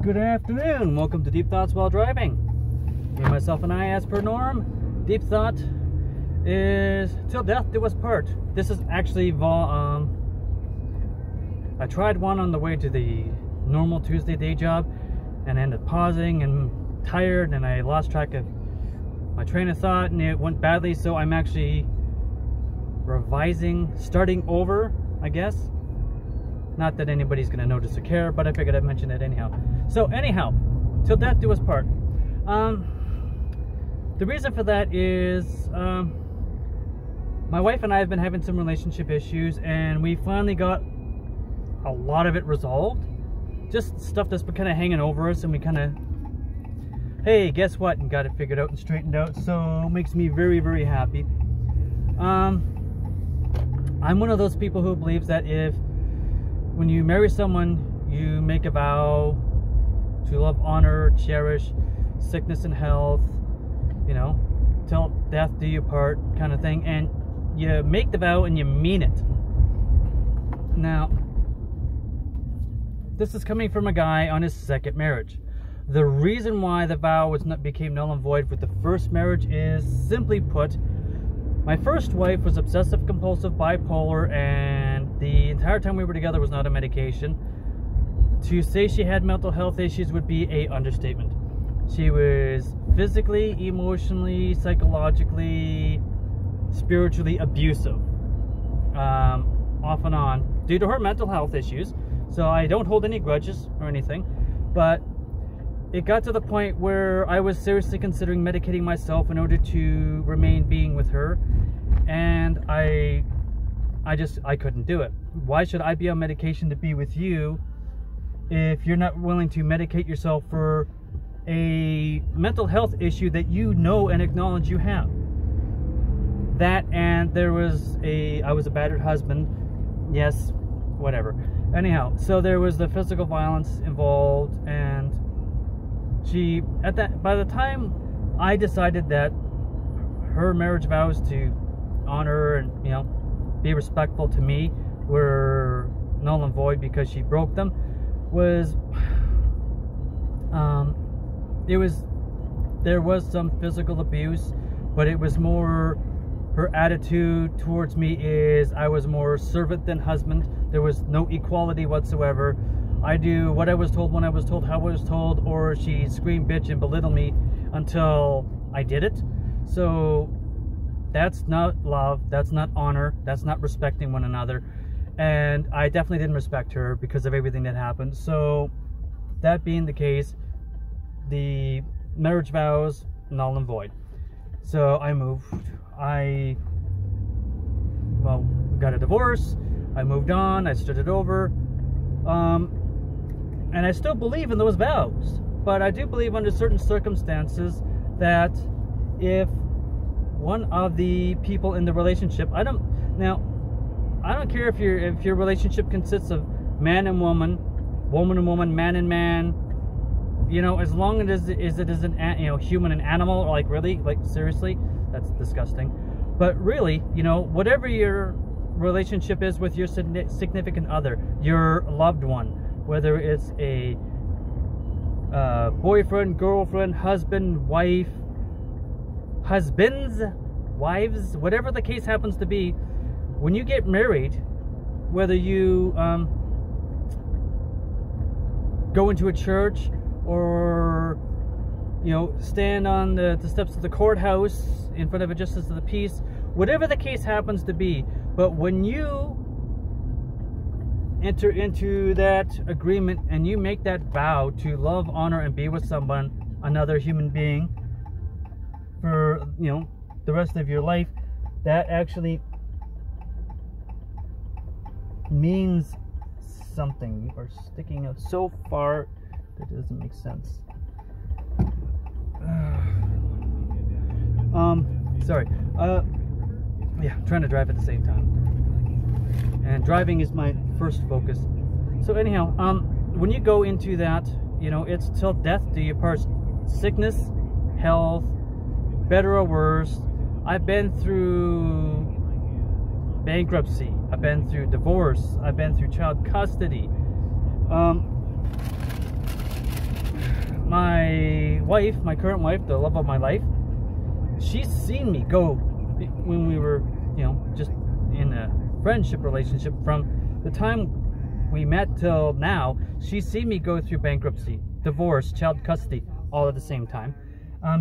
Good afternoon. Welcome to Deep Thoughts While Driving. Me, myself, and I, as per norm. Deep Thought is till death do us part. This is actually I tried one on the way to the normal Tuesday day job and ended up pausing and tired, and I lost track of my train of thought and it went badly, so I'm actually revising, starting over, I guess. Not that anybody's gonna notice or care, but I figured I'd mention it anyhow. So anyhow, till death do us part. The reason for that is my wife and I have been having some relationship issues, and we finally got a lot of it resolved. Just stuff that's been kind of hanging over us, and we kind of, hey, guess what, and got it figured out and straightened out. So it makes me very, very happy. I'm one of those people who believes that when you marry someone, you make a vow to love, honor, cherish, sickness and health, you know, till death do you part kind of thing. And you make the vow and you mean it. Now, this is coming from a guy on his second marriage. The reason why the vow became null and void with the first marriage is, simply put, my first wife was obsessive compulsive bipolar, and the entire time we were together was not a medication. To say she had mental health issues would be an understatement. She was physically, emotionally, psychologically, spiritually abusive, off and on, due to her mental health issues. So I don't hold any grudges or anything, but it got to the point where I was seriously considering medicating myself in order to remain being with her, and I couldn't do it. Why should I be on medication to be with you if you're not willing to medicate yourself for a mental health issue that you know and acknowledge you have? That, and I was a battered husband. Yes, whatever. Anyhow, so there was the physical violence involved, and by the time I decided that her marriage vows to honor and, you know, be respectful to me were null and void because she broke them, there was some physical abuse, but it was more, her attitude towards me is I was more servant than husband. There was no equality whatsoever. I do what I was told, when I was told, how I was told, or she screamed, bitch, and belittled me until I did it. So that's not love, that's not honor, that's not respecting one another. And I definitely didn't respect her because of everything that happened. So that being the case, the marriage vows, null and void. So I moved. Got a divorce. I moved on. I started over. And I still believe in those vows. But I do believe under certain circumstances that if one of the people in the relationship, I don't care if your relationship consists of man and woman, woman and woman, man and man, you know, as long as it is an, you know, human and animal, like really, like seriously, that's disgusting. But really, you know, whatever your relationship is with your significant other, your loved one, whether it's a boyfriend, girlfriend, husband, wife, husbands, wives, whatever the case happens to be, when you get married, whether you go into a church or, you know, stand on the steps of the courthouse in front of a justice of the peace, whatever the case happens to be, but when you enter into that agreement and you make that vow to love, honor, and be with another human being for, you know, the rest of your life, that actually means something. You are sticking out so far that it doesn't make sense. Sorry. Yeah, I'm trying to drive at the same time, and driving is my first focus. So anyhow, when you go into that, you know, it's till death do you part. Sickness, health, better or worse. I've been through bankruptcy. I've been through divorce. I've been through child custody. My wife, my current wife, the love of my life, she's seen me go when we were, you know, just in a friendship relationship. From the time we met till now, she's seen me go through bankruptcy, divorce, child custody, all at the same time.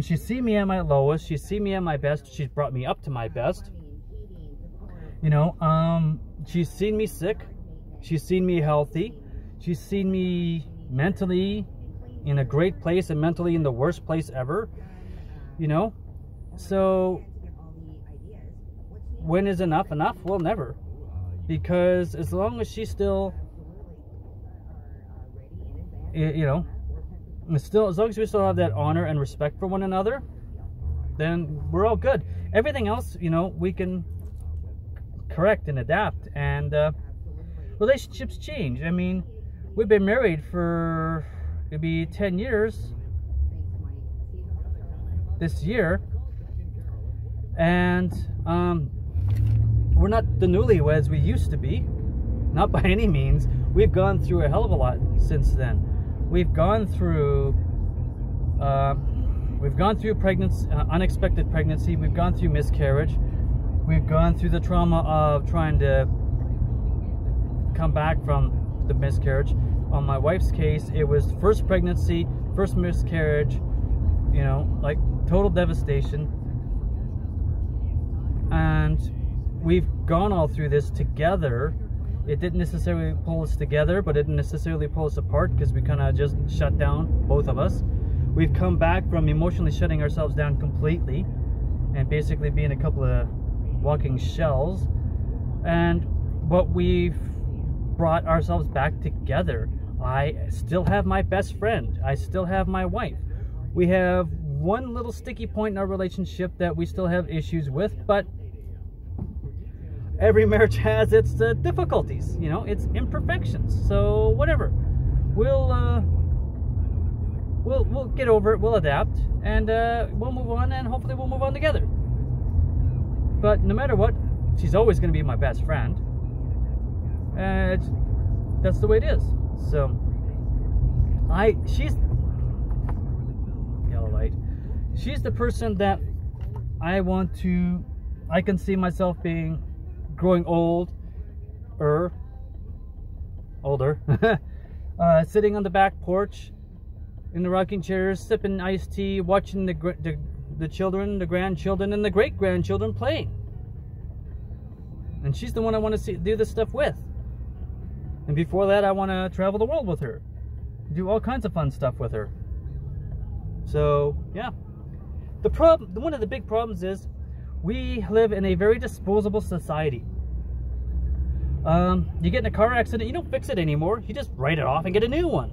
She's seen me at my lowest. She's seen me at my best. She's brought me up to my best. You know, she's seen me sick. She's seen me healthy. She's seen me mentally in a great place and mentally in the worst place ever. You know, so when is enough enough? Well, never. Because as long as she's still, you know, still, as long as we still have that honor and respect for one another, then we're all good. Everything else, you know, we can correct and adapt. And relationships change. I mean, we've been married for maybe 10 years this year, and we're not the newlyweds we used to be, not by any means. We've gone through a hell of a lot since then. We've gone through pregnancy, unexpected pregnancy. We've gone through miscarriage. We've gone through the trauma of trying to come back from the miscarriage. On my wife's case, it was first pregnancy, first miscarriage, you know, like total devastation. And we've gone all through this together. It didn't necessarily pull us together, but it didn't necessarily pull us apart, because we kind of just shut down, both of us. We've come back from emotionally shutting ourselves down completely and basically being a couple of walking shells. But we've brought ourselves back together. I still have my best friend. I still have my wife. We have one little sticky point in our relationship that we still have issues with, but every marriage has its difficulties, you know, its imperfections. So whatever, we'll get over it. We'll adapt, and we'll move on, and hopefully we'll move on together. But no matter what, she's always going to be my best friend. That's the way it is. So she's yellow light. She's the person that I can see myself being, growing older, sitting on the back porch in the rocking chairs, sipping iced tea, watching the children, the grandchildren, and the great-grandchildren playing. And she's the one I want to do this stuff with. And before that, I want to travel the world with her, do all kinds of fun stuff with her. So yeah, one of the big problems is we live in a very disposable society. You get in a car accident, you don't fix it anymore. You just write it off and get a new one.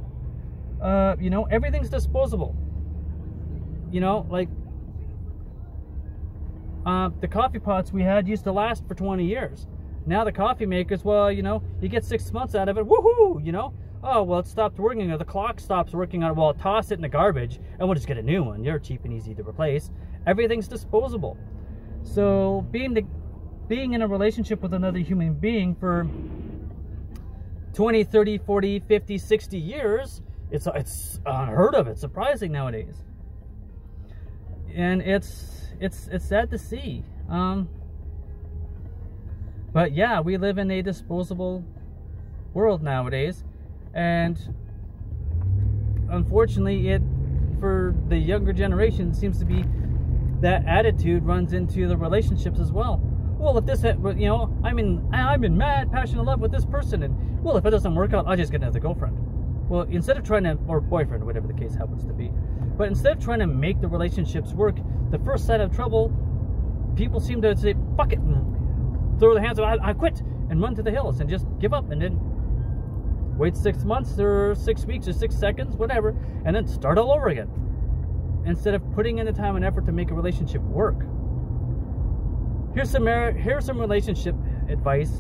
You know, everything's disposable. You know, like the coffee pots we had used to last for 20 years. Now the coffee makers, well, you know, you get 6 months out of it, woohoo, you know. Oh, well, it stopped working, or the clock stops working on it. Well, toss it in the garbage, and we'll just get a new one. You're cheap and easy to replace. Everything's disposable. So being in a relationship with another human being for 20, 30, 40, 50, 60 years, it's unheard of. It's surprising nowadays. And it's sad to see. But yeah, we live in a disposable world nowadays, and unfortunately, for the younger generation, seems to be that attitude runs into the relationships as well. Well, if this, you know, I'm in mad, passionate love with this person, and well, if it doesn't work out, I'll just get another girlfriend. Well, instead of trying to, or boyfriend, whatever the case happens to be, but instead of trying to make the relationships work, the first sign of trouble, people seem to say, fuck it, and throw their hands up, I quit, and run to the hills and just give up, and then wait 6 months or 6 weeks or 6 seconds, whatever, and then start all over again, instead of putting in the time and effort to make a relationship work. Here's some relationship advice,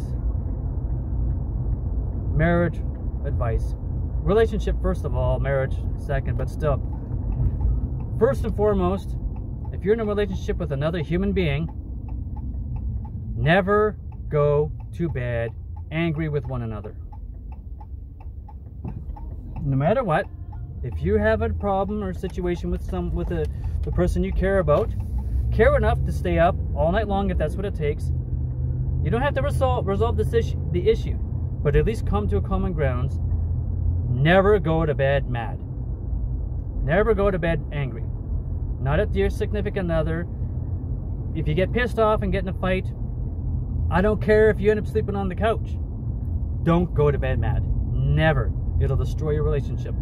marriage advice. Relationship first of all, marriage second, but still. First and foremost, if you're in a relationship with another human being, never go too bad, angry with one another. No matter what, if you have a problem or situation with the person you care about, care enough to stay up all night long if that's what it takes. You don't have to resolve the issue, but at least come to a common grounds. Never go to bed mad. Never go to bed angry. Not at your significant other. If you get pissed off and get in a fight, I don't care if you end up sleeping on the couch. Don't go to bed mad. Never. It'll destroy your relationship.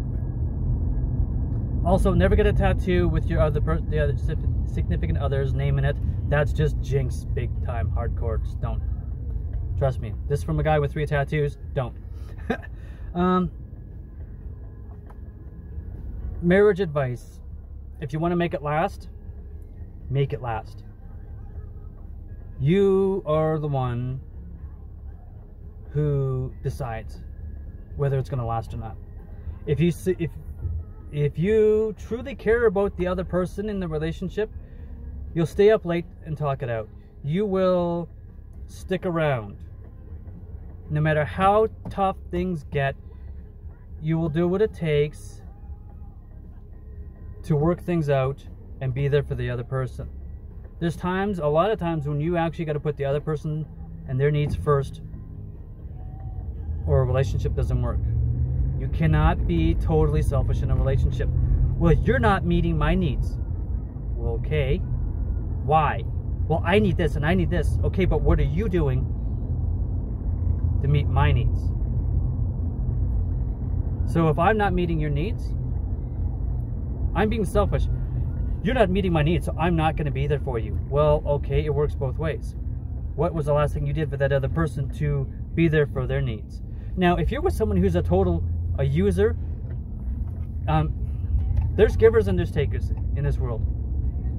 Also, never get a tattoo with your the other significant other's name in it. That's just jinx, big time, hardcore. Just don't. Trust me. This is from a guy with 3 tattoos. Don't. Marriage advice. If you want to make it last, make it last. You are the one who decides whether it's going to last or not. If you truly care about the other person in the relationship, you'll stay up late and talk it out. You will stick around. No matter how tough things get, you will do what it takes to work things out and be there for the other person. There's times, a lot of times, when you actually got to put the other person and their needs first, or a relationship doesn't work. You cannot be totally selfish in a relationship. Well, you're not meeting my needs. Well, okay. Why? Well, I need this and I need this. Okay, but what are you doing to meet my needs? So if I'm not meeting your needs, I'm being selfish. You're not meeting my needs, so I'm not going to be there for you. Well, okay, it works both ways. What was the last thing you did for that other person to be there for their needs? Now, if you're with someone who's a user, there's givers and there's takers in this world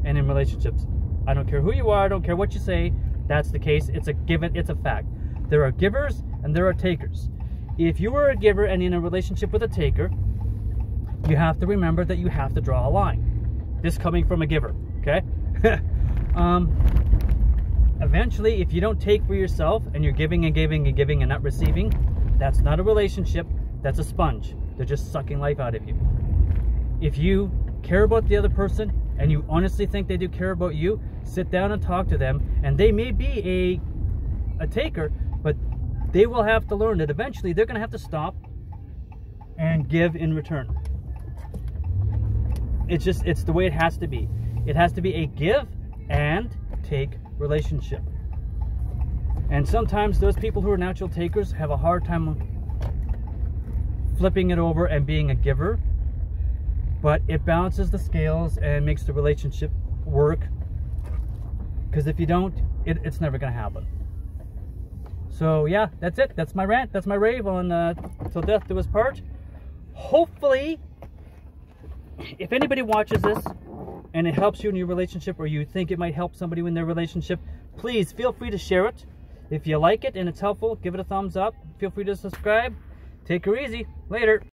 and in relationships. I don't care who you are, I don't care what you say, that's the case. It's a given, it's a fact. There are givers and there are takers. If you are a giver and in a relationship with a taker, you have to remember that you have to draw a line. This coming from a giver, okay? Eventually, if you don't take for yourself and you're giving and giving and giving and not receiving, that's not a relationship, that's a sponge. They're just sucking life out of you. If you care about the other person and you honestly think they do care about you, sit down and talk to them, and they may be a taker, but they will have to learn that eventually they're going to have to stop and give in return. It's the way it has to be. It has to be a give and take relationship. And sometimes those people who are natural takers have a hard time flipping it over and being a giver, but it balances the scales and makes the relationship work, because if you don't, it's never going to happen. So yeah, that's it. That's my rant. That's my rave on Till Death Do Us Part. Hopefully, if anybody watches this and it helps you in your relationship, or you think it might help somebody in their relationship, please feel free to share it. If you like it and it's helpful, give it a thumbs up. Feel free to subscribe. Take her easy. Later.